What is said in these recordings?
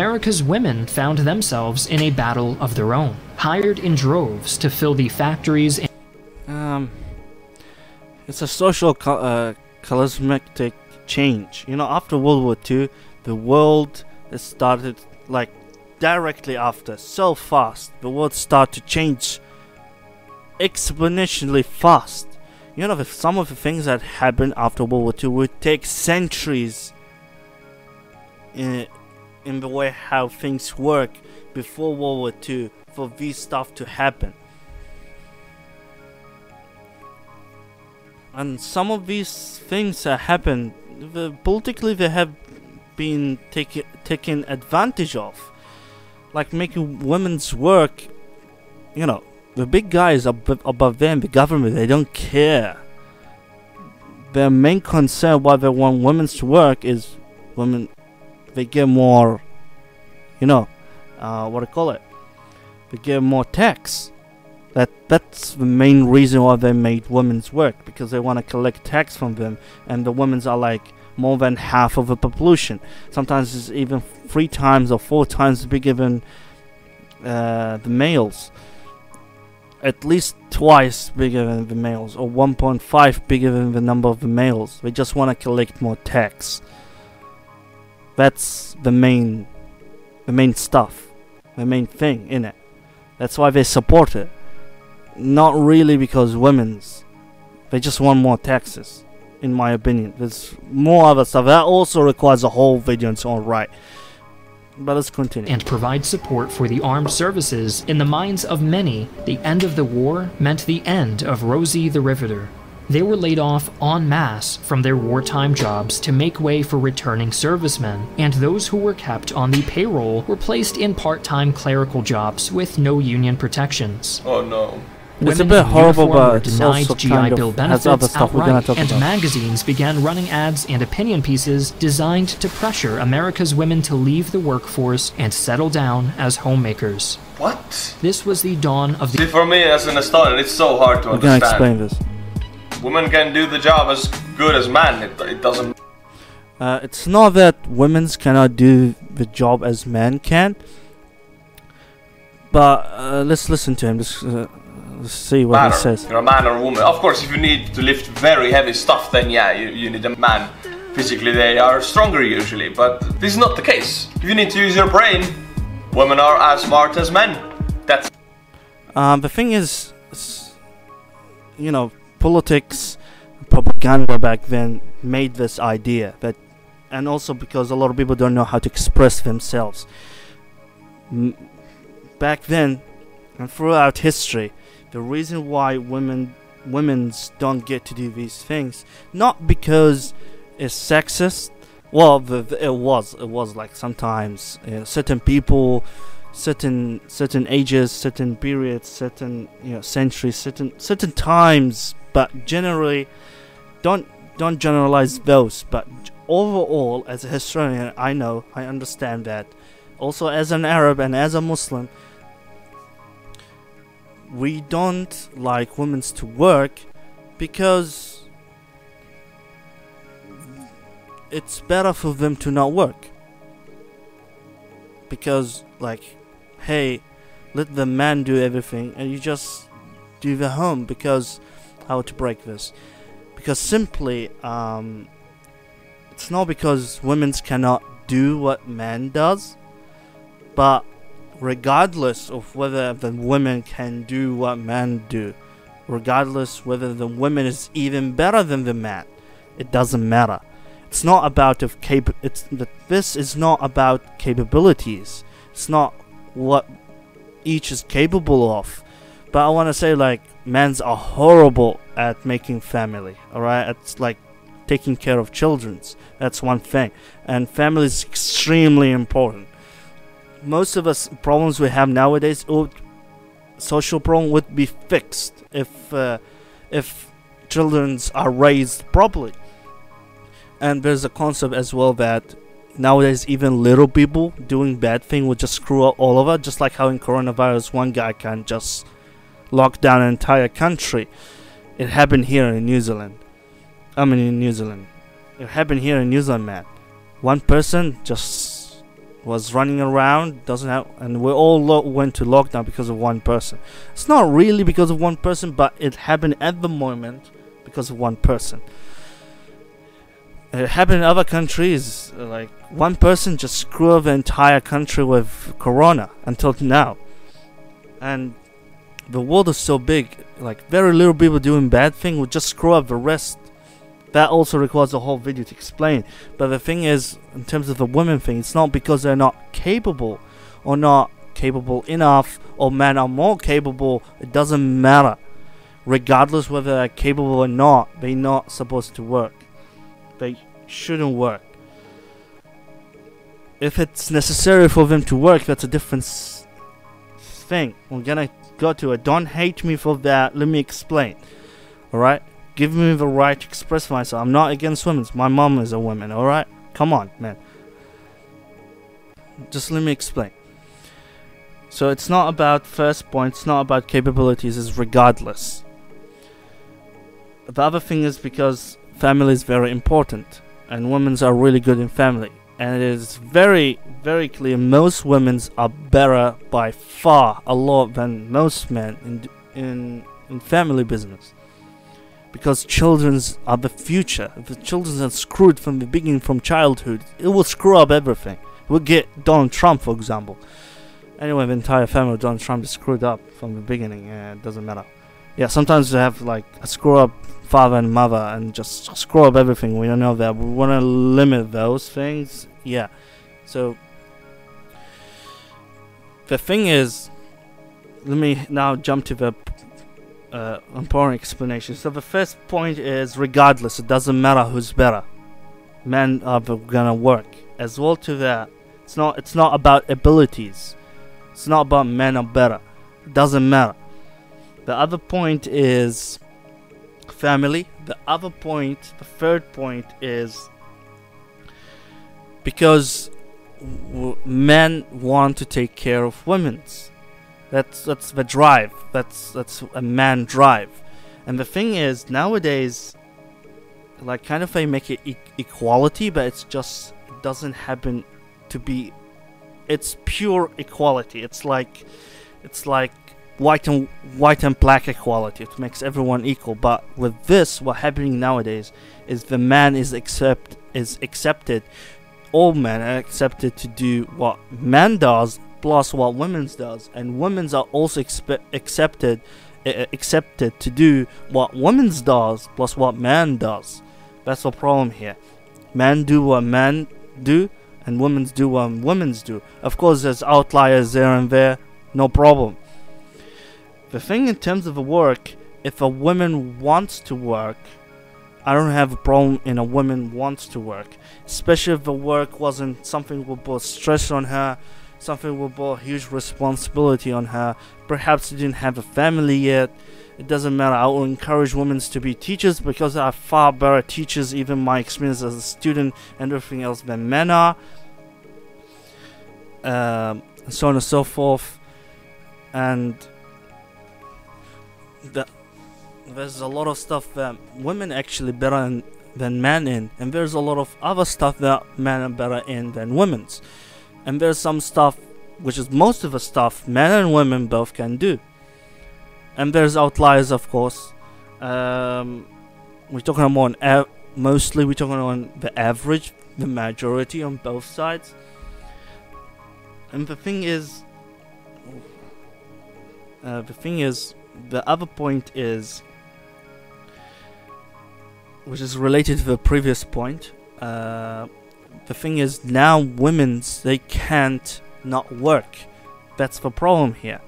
America's women found themselves in a battle of their own, hired in droves to fill the factories. It's a social climactic change. You know, after World War II, the world started, like, directly after, so fast. The world started to change exponentially fast. You know, some of the things that happened after World War II would take centuries in the way how things work before World War II for these stuff to happen. And some of these things that happen, politically they have been taken advantage of, like making women's work, you know, the big guys above them, the government, they don't care. Their main concern why they want women to work is women, they get more, you know, what do you call it? They get more tax. That's the main reason why they made women's work, because they want to collect tax from them, and the women's are like more than half of the population. Sometimes it's even 3 times or 4 times bigger than the males. At least twice bigger than the males, or 1.5 bigger than the number of the males. They just want to collect more tax. That's the main stuff, the main thing in it. That's why they support it. Not really because they just want more taxes, in my opinion. There's more other stuff that also requires a whole video in its own right. But let's continue. And provide support for the armed services. In the minds of many, the end of the war meant the end of Rosie the Riveter. They were laid off en masse from their wartime jobs to make way for returning servicemen, and those who were kept on the payroll were placed in part-time clerical jobs with no union protections. Oh no. It's a bit horrible, but it's denied also GI kind Bill of has other benefits stuff we're gonna outright, talk and about. magazines began running ads and opinion pieces designed to pressure America's women to leave the workforce and settle down as homemakers. What? This was the dawn of the... See, for me as an Estonian, it's so hard to We're gonna understand. explain this. Women can do the job as good as men. It doesn't... It's not that women cannot do the job as men can, but let's listen to him. Let's see what he says. You're a man or a woman. Of course, if you need to lift very heavy stuff, then yeah, you need a man. Physically, they are stronger usually, but this is not the case. If you need to use your brain, women are as smart as men. That's... The thing is, you know, politics, propaganda back then made this idea that, and also because a lot of people don't know how to express themselves. Back then, and throughout history, the reason why women's don't get to do these things, not because it's sexist. Well, it was like sometimes certain people, certain ages, certain periods, certain centuries, certain times, but generally don't generalize those. But overall, as a historian, I understand that. Also, as an Arab and as a Muslim, we don't like women to work because it's better for them to not work. Because, like, hey, let the man do everything and you just do the home. Because, how to break this? Because simply, it's not because women cannot do what man does, but regardless of whether the women can do what men do, regardless whether the woman is even better than the man, it doesn't matter. It's not about this is not about capabilities. It's not what each is capable of. But I want to say, like, men's are horrible at making family. All right, it's like taking care of children's. That's one thing, and family is extremely important. Most of us problems we have nowadays, social problem, would be fixed if children are raised properly. And there's a concept as well that nowadays even little people doing bad thing would just screw up all over. Just like how in coronavirus one guy can just lock down an entire country. It happened here in New Zealand. It happened here in New Zealand, man. One person just was running around, doesn't have, and we all went to lockdown because of one person. It's not really because of one person, but it happened at the moment because of one person. It happened in other countries, like one person just screwed up the entire country with corona until now. And the world is so big, like very little people doing bad thing would just screw up the rest. That also requires a whole video to explain. But the thing is, in terms of the women thing, it's not because they're not capable or not capable enough, or men are more capable. It doesn't matter. Regardless whether they're capable or not, they're not supposed to work. They shouldn't work. If it's necessary for them to work, that's a different thing. We're gonna go to it. Don't hate me for that. Let me explain. Alright? Give me the right to express myself. I'm not against women. My mom is a woman, alright? Come on, man. Just let me explain. So it's not about first point, it's not about capabilities, it's regardless. The other thing is because family is very important, and women are really good in family. And it is very, very clear most women are better by far a lot than most men in family business. Because children are the future. If the children are screwed from the beginning, from childhood, it will screw up everything. We'll get Donald Trump, for example. Anyway, the entire family of Donald Trump is screwed up from the beginning, and it doesn't matter. Yeah, sometimes we have like a screw up father and mother and just screw up everything. We don't know that. We want to limit those things. Yeah. So the thing is, let me now jump to the important explanation. So the first point is, regardless, it doesn't matter who's better. Men are gonna work. As well to that, it's not about abilities. It's not about men are better. It doesn't matter. The other point is family. The other point, the third point is because men want to take care of women's. That's the drive. That's a man drive. And the thing is, nowadays, like kind of they make it equality, but it doesn't happen to be. It's pure equality. It's like white and black equality. It makes everyone equal. But with this, what happening nowadays is the man is accepted. All men are accepted to do what man does plus what women does, and women are also accepted to do what women does plus what man does. That's the problem here. Men do what men do, and women do what women do. Of course, there's outliers there and there, no problem. The thing in terms of the work, if a woman wants to work, I don't have a problem in a woman wants to work, especially if the work wasn't something that brought stress on her, something that brought huge responsibility on her. Perhaps she didn't have a family yet. It doesn't matter. I will encourage women to be teachers because they are far better teachers, even my experience as a student and everything else, than men are. And so on and so forth. And there's a lot of stuff that women actually better than men in, and there's a lot of other stuff that men are better in than women's. And there's some stuff, which is most of the stuff, men and women both can do. And there's outliers, of course. We're talking about mostly we're talking on the average, the majority on both sides. And the thing is, the other point is, which is related to the previous point. The thing is, now women's, they can't not work. That's the problem here.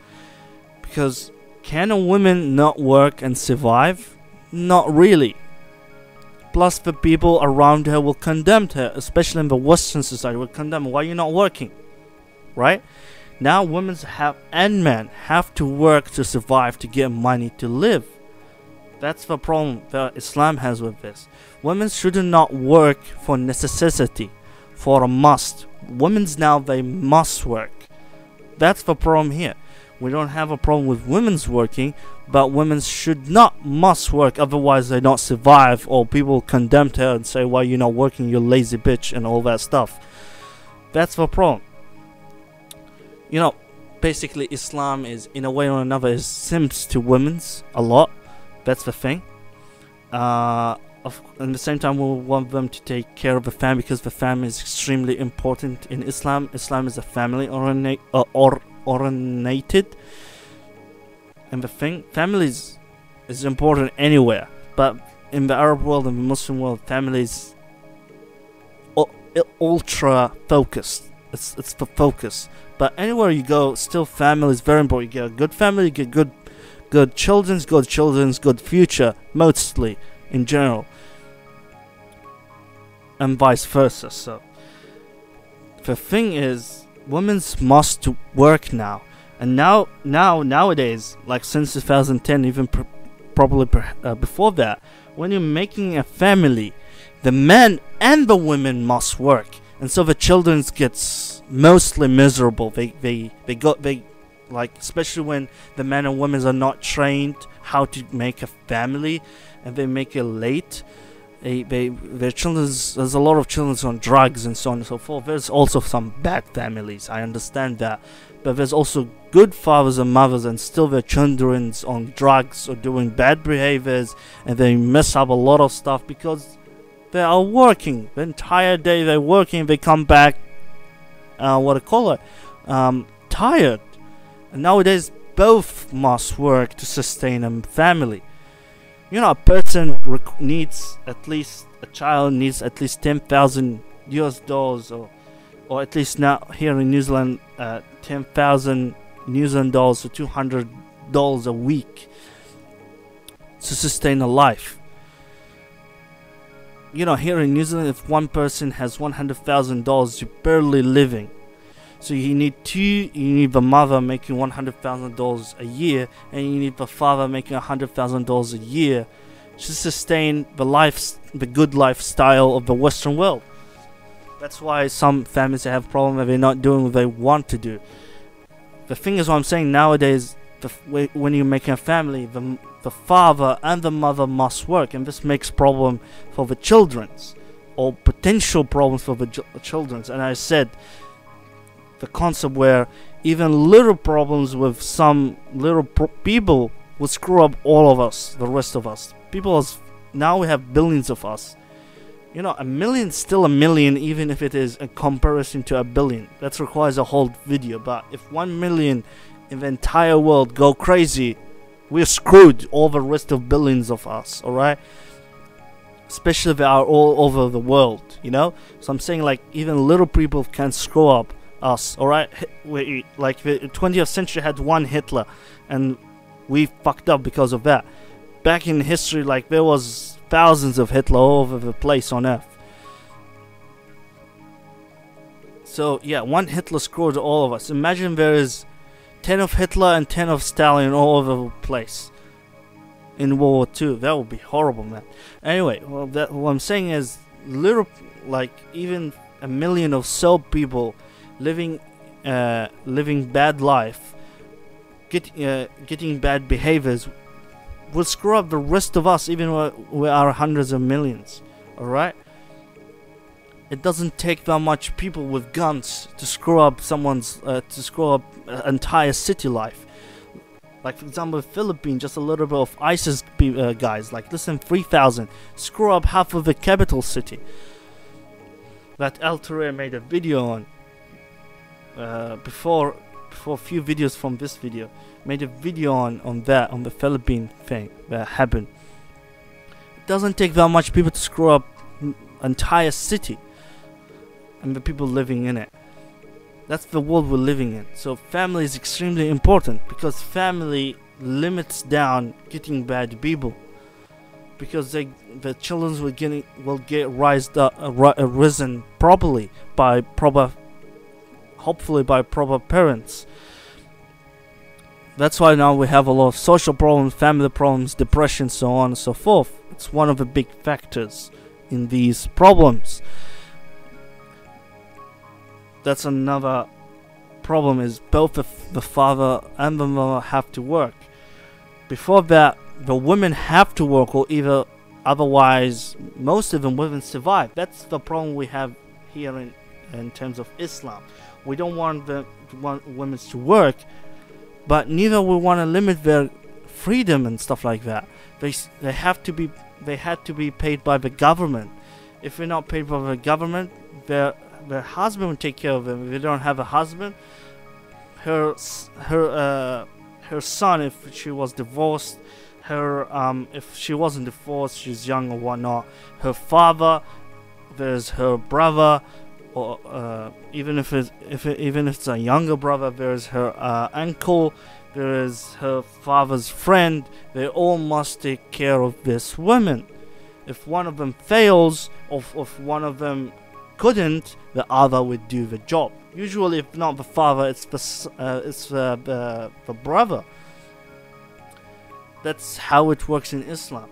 Because can a woman not work and survive? Not really. Plus the people around her will condemn her, especially in the Western society, will condemn, why are you not working? Right? Now women and men have to work to survive, to get money to live. That's the problem that Islam has with this. Women should not work for necessity, for a must. Women's now, they must work. That's the problem here. We don't have a problem with women's working, but women should not must work, otherwise they don't survive, or people condemn her and say, why you not working, you lazy bitch, and all that stuff. That's the problem. you know, basically Islam is, in a way or another, is simps to women's a lot. That's the thing. At the same time, we want them to take care of the family, because the family is extremely important in Islam. Islam is a family oriented, and the thing, family is important anywhere, but in the Arab world and the Muslim world, family is ultra focused. It's the focus. But anywhere you go, still family is very important. You get a good family, you get good children's, good future, mostly in general, and vice versa. So the thing is, women must work now, and nowadays, like since 2010, even probably before that, when you're making a family, the men and the women must work, and so the children gets mostly miserable. They like, especially when the men and women are not trained how to make a family, and they make it late. Their children, there's a lot of children on drugs and so on and so forth. There's also some bad families, I understand that, but there's also good fathers and mothers, and still their children's on drugs or doing bad behaviors, and they mess up a lot of stuff because they are working the entire day. They're working, they come back tired. And nowadays both must work to sustain a family. You know, a person needs at least, a child needs at least $10,000 or at least now here in New Zealand, 10,000 New Zealand dollars or $200 a week to sustain a life. You know, here in New Zealand, if one person has $100,000, you're barely living. So you need the mother making $100,000 a year, and you need the father making $100,000 a year to sustain the good lifestyle of the Western world. That's why some families have problems that they're not doing what they want to do. The thing is, what I'm saying nowadays, when you're making a family, the father and the mother must work, and this makes problem for the children's, or potential problems for the children's. And I said, the concept where even little problems with some little people will screw up all of us, the rest of us. Now we have billions of us. You know, a million is still a million, even if it is a comparison to a billion. That requires a whole video. But if 1 million in the entire world go crazy, we're screwed, all the rest of billions of us, alright? Especially if they are all over the world, you know? So I'm saying, like, even little people can screw up us, alright? Like, the 20th century had one Hitler, and we fucked up because of that. Back in history, like, there was thousands of Hitler all over the place on Earth. So, yeah, one Hitler screwed all of us. Imagine there is 10 of Hitler and 10 of Stalin all over the place in World War II. That would be horrible, man. Anyway, what I'm saying is, even a million or so people living bad life, getting bad behaviors, will screw up the rest of us, even we are hundreds of millions. Alright? It doesn't take that much people with guns to screw up entire city life. Like, for example, Philippines, just a little bit of ISIS guys, like less than 3,000, screw up half of the capital city. That Altair made a video on before a few videos from this video, made a video on the Philippine thing that happened. It doesn't take that much people to screw up entire city and the people living in it. That's the world we're living in. So family is extremely important, because family limits down getting bad people, because the children will get risen properly hopefully by proper parents. That's why now we have a lot of social problems, family problems, depression, so on and so forth. It's one of the big factors in these problems. That's another problem, is both the father and the mother have to work. Before that, the women have to work, or either otherwise most of them wouldn't survive. That's the problem we have here in terms of Islam. We don't want women to work, but neither we want to limit their freedom and stuff like that. They had to be paid by the government. If they're not paid by the government, their husband will take care of them. If they don't have a husband, her son, if she was divorced, if she wasn't divorced, she's young or whatnot, her father, there's her brother, or even if it's a younger brother, there's her uncle, there is her father's friend. They all must take care of this woman. If one of them fails, or if one of them couldn't, the other would do the job. Usually, if not the father, it's the brother. That's how it works in Islam.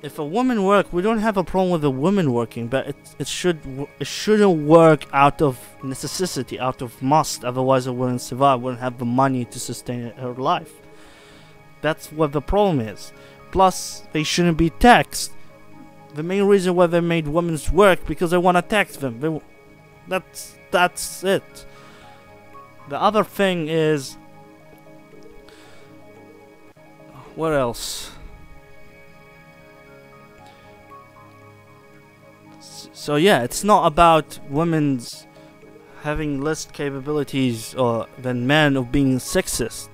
If a woman works, we don't have a problem with a woman working, but it shouldn't work out of necessity, out of must. Otherwise, it wouldn't survive. Wouldn't have the money to sustain her life. That's what the problem is. Plus, they shouldn't be taxed. The main reason why they made women work because they want to tax them. That's it. The other thing is, what else? So yeah, it's not about women's having less capabilities than men, of being sexist.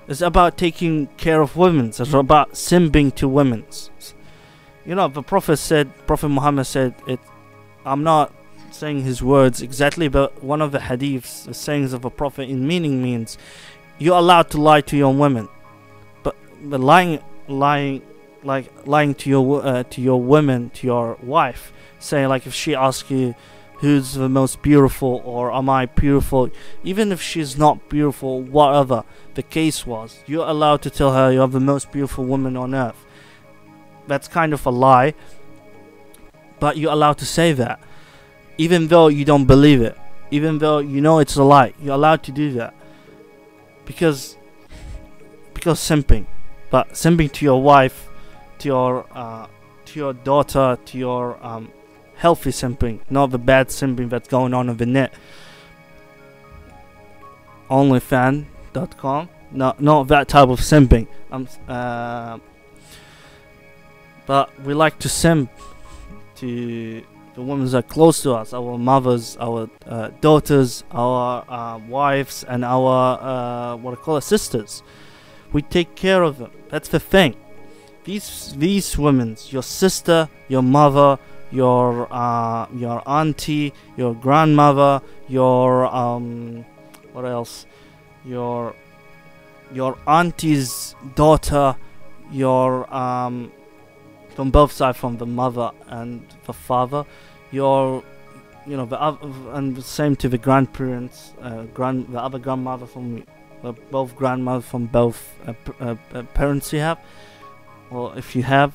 It's about taking care of women. It's about simping to women. You know, the Prophet Muhammad said it. I'm not saying his words exactly, but one of the hadiths, the sayings of a prophet in meaning means you're allowed to lie to your women, but lying to your women, to your wife, saying like if she asks you who's the most beautiful or am I beautiful, even if she's not beautiful, whatever the case was, you're allowed to tell her you're the most beautiful woman on earth. That's kind of a lie, but you're allowed to say that, even though you don't believe it, even though you know it's a lie. You're allowed to do that because simping, but simping to your wife, to your daughter, to your healthy simping, not the bad simping that's going on the net. Onlyfan.com, not that type of simping. But we like to simp to the women that are close to us, our mothers, our daughters, our wives, and our sisters. We take care of them. That's the thing. These women, your sister, your mother, your auntie, your grandmother, your what else? Your auntie's daughter, your from both sides, from the mother and the father, and the same to the grandparents, the other grandmother from both grandmothers from both parents you have, or if you have,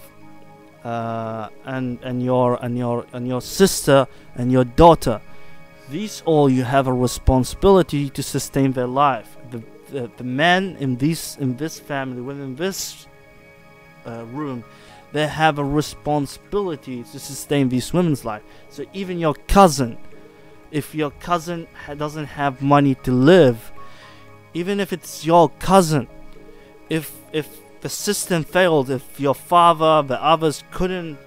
and your sister and your daughter. These all you have a responsibility to sustain their life. The men in this family, within this room, they have a responsibility to sustain these women's life. So even your cousin, if your cousin doesn't have money to live, even if it's your cousin, if the system failed, if your father, the others couldn't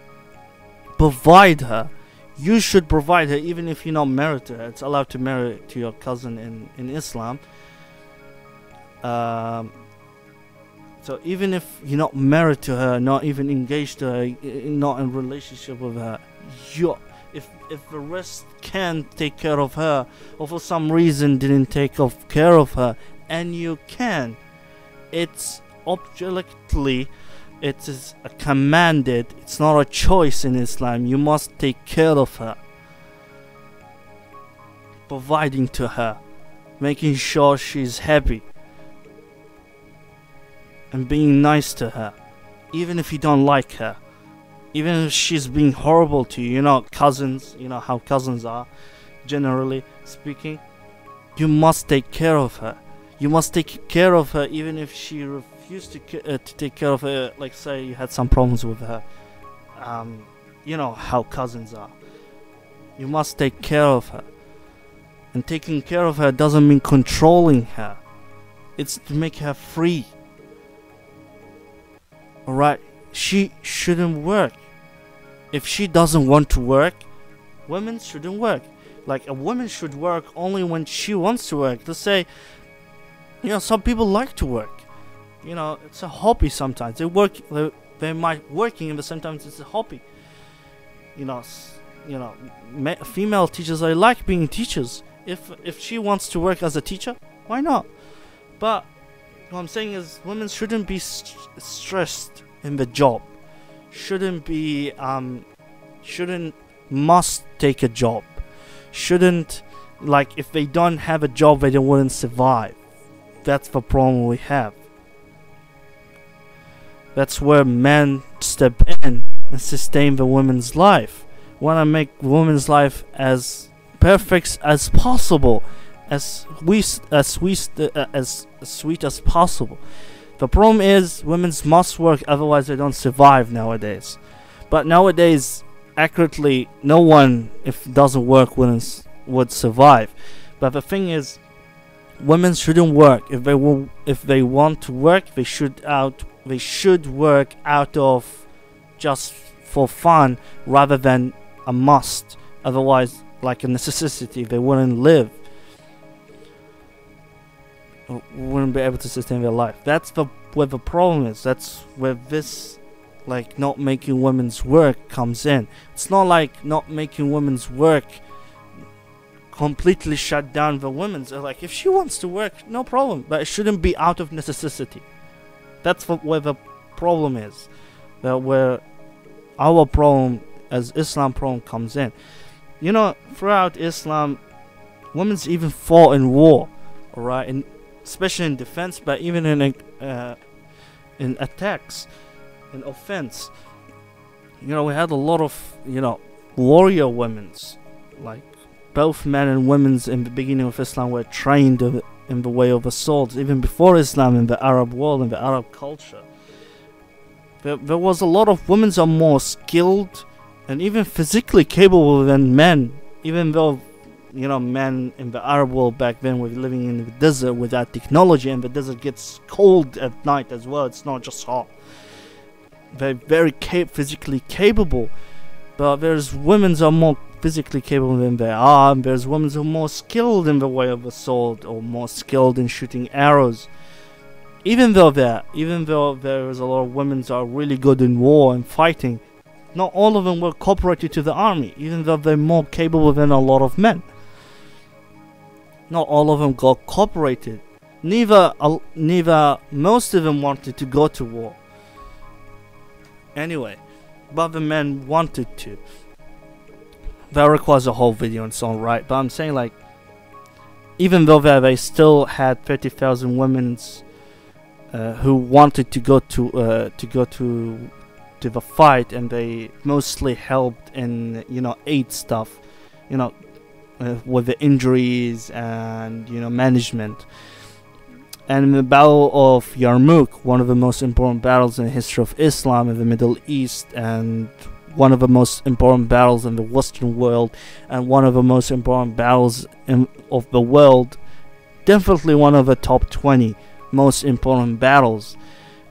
provide her, you should provide her, even if you're not married to her. It's allowed to marry to your cousin in Islam. So even if you're not married to her, not even engaged to her, not in relationship with her, if the rest can take care of her, or for some reason didn't take care of her, and you can, it's objectively, it is commanded. It's not a choice in Islam. You must take care of her, providing to her, making sure she's happy, and being nice to her, even if you don't like her, even if she's being horrible to you. You know, cousins, you know how cousins are, generally speaking. You must take care of her. You must take care of her, even if she refused to take care of her. Like, say you had some problems with her. You know how cousins are. You must take care of her. And taking care of her doesn't mean controlling her. It's to make her free. Alright? She shouldn't work. If she doesn't want to work, women shouldn't work. Like, a woman should work only when she wants to work. Let's say, some people like to work. It's a hobby sometimes. They might working, and sometimes it's a hobby. Female teachers, they like being teachers. If she wants to work as a teacher, why not? But what I'm saying is, women shouldn't be stressed in the job. Shouldn't must take a job. Shouldn't, like, if they don't have a job, they wouldn't survive. That's the problem we have. That's where men step in and sustain the woman's life. Want to make woman's life as perfect as possible, as sweet as possible. The problem is, women must work, otherwise they don't survive nowadays. But nowadays, accurately, no one, if doesn't work, would survive. But the thing is, women shouldn't work. If they want to work, they should work out of just for fun rather than a must. Otherwise, like a necessity, they wouldn't live, wouldn't be able to sustain their life. That's where the problem is. That's where this, like, not making women's work comes in. It's not like not making women's work completely shut down the women's. Like, if she wants to work, no problem, but it shouldn't be out of necessity. That's where the problem is. Where our problem as Islam problem comes in. Throughout Islam, women's even fought in war, alright, and especially in defense, but even in attacks, in offense. We had a lot of warrior women's, like both men and women's in the beginning of Islam were trained in the way of assault. Even before Islam, in the Arab world, in the Arab culture, there was a lot of women are more skilled and even physically capable than men. Even though men in the Arab world back then were living in the desert without technology, and the desert gets cold at night as well. It's not just hot. They're very physically capable, but there's women are more physically capable than they are. And there's women who are more skilled in the way of assault, or more skilled in shooting arrows. Even though there is a lot of women who are really good in war and fighting, not all of them were cooperated to the army, even though they're more capable than a lot of men. Not all of them got cooperated. Neither most of them wanted to go to war. Anyway, but the men wanted to. That requires a whole video in its own right. But I'm saying, like, even though they still had 30,000 women who wanted to go to the fight, and they mostly helped in aid stuff, with the injuries and management. And in the Battle of Yarmouk, one of the most important battles in the history of Islam in the Middle East, and one of the most important battles in the Western world, and one of the most important battles of the world, definitely one of the top 20 most important battles.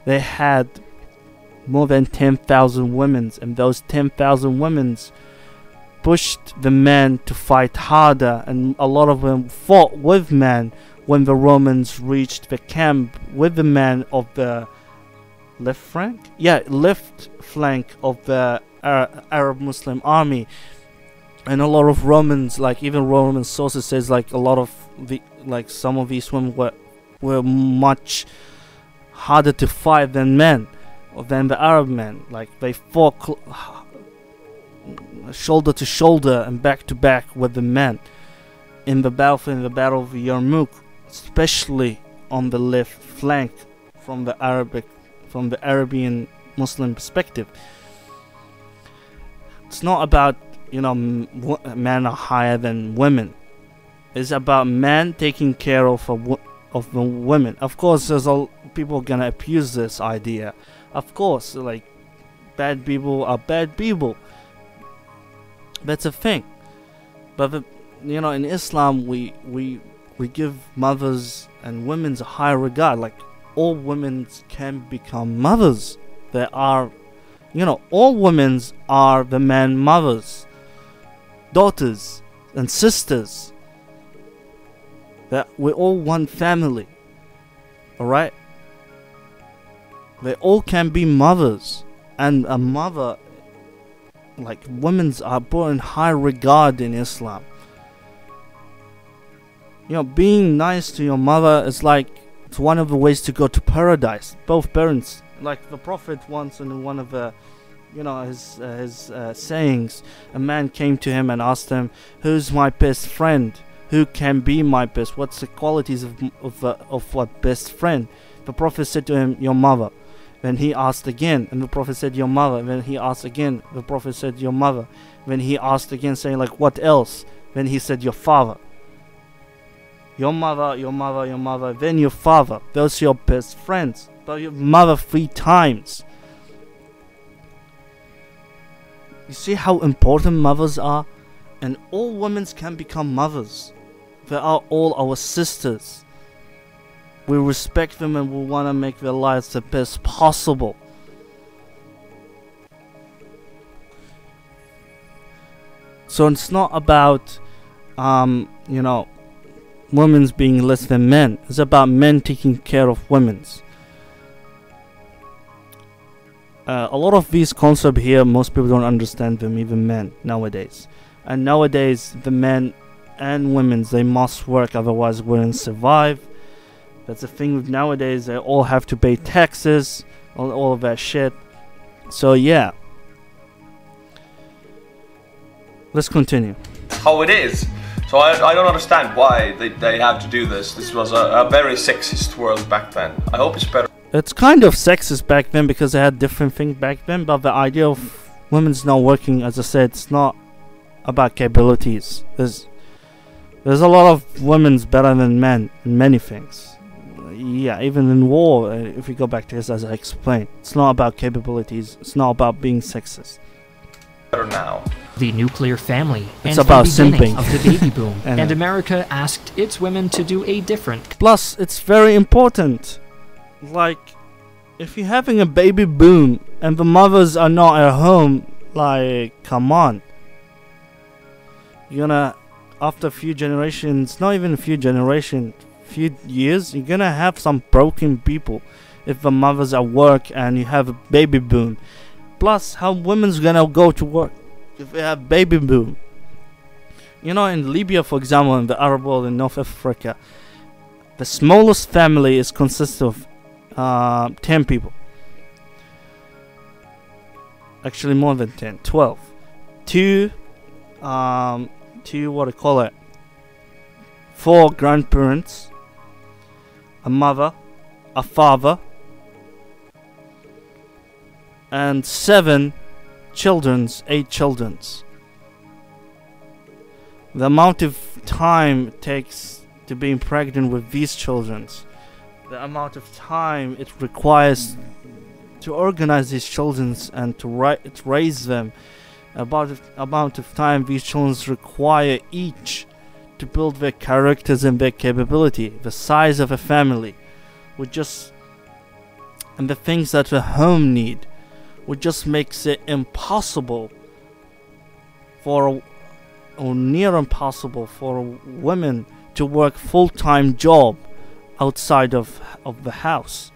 They had more than 10,000 women, and those 10,000 women pushed the men to fight harder, and a lot of them fought with men when the Romans reached the camp with the men of the left flank of the Arab Muslim army. And a lot of Romans, like even Roman sources says, like a lot of some of these women were much harder to fight than the Arab men. Like they fought shoulder to shoulder and back to back with the men in the battle of Yarmouk, especially on the left flank from the Arabian Muslim perspective. It's not about men are higher than women. It's about men taking care of the women. Of course, there's people gonna abuse this idea. Of course, like bad people are bad people. That's a thing. But in Islam, we give mothers and women's a high regard. Like, all women can become mothers. There are, all women are the man mothers, daughters, and sisters. That we're all one family. Alright? They all can be mothers. And a mother, like, women are put in high regard in Islam. Being nice to your mother is like, it's one of the ways to go to paradise. Both parents, like the Prophet once in one of the, his sayings, a man came to him and asked him, "Who's my best friend? Who can be my best? What's the qualities of what best friend?" The Prophet said to him, "Your mother." Then he asked again, and the Prophet said, "Your mother." Then he asked again, the Prophet said, "Your mother." Then he asked again, saying like, "What else?" Then he said, "Your father." Your mother, your mother, your mother, then your father. Those are your best friends. But your mother 3 times. You see how important mothers are? And all women can become mothers. They are all our sisters. We respect them and we want to make their lives the best possible. So it's not about, women's being less than men. It's about men taking care of women's. A lot of these concepts here, most people don't understand them, even men nowadays. And nowadays, the men and women, they must work, otherwise we wouldn't survive. That's the thing with nowadays, they all have to pay taxes, all of that shit. So yeah. Let's continue. How it is. So I don't understand why they have to do this. This was a very sexist world back then. I hope it's better. It's kind of sexist back then because they had different things back then, but the idea of women's not working, as I said, it's not about capabilities. There's a lot of women's better than men in many things. Yeah, even in war, if we go back to this, as I explained, it's not about capabilities. It's not about being sexist. Now. The nuclear family It's and about the beginning simping. of the baby boom, And and America asked its women to do a different. Plus, it's very important. Like, if you're having a baby boom and the mothers are not at home, like, come on. You're gonna, after a few generations, not even a few generations, few years, you're gonna have some broken people if the mothers at work and you have a baby boom. Plus, how women's gonna go to work if they have baby boom? In Libya, for example, in the Arab world in North Africa, the smallest family consists of 10 people. Actually, more than 10, 12. Two, what do you call it? 4 grandparents, a mother, a father, and 7 children's, 8 children's. The amount of time it takes to be pregnant with these children's, the amount of time it requires to organize these children and to raise them, about the amount of time these children require each to build their characters and their capability, the size of a family, and the things that a home need, which just makes it impossible or near impossible for women to work full-time job outside of the house.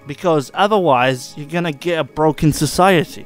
Because otherwise you're gonna get a broken society.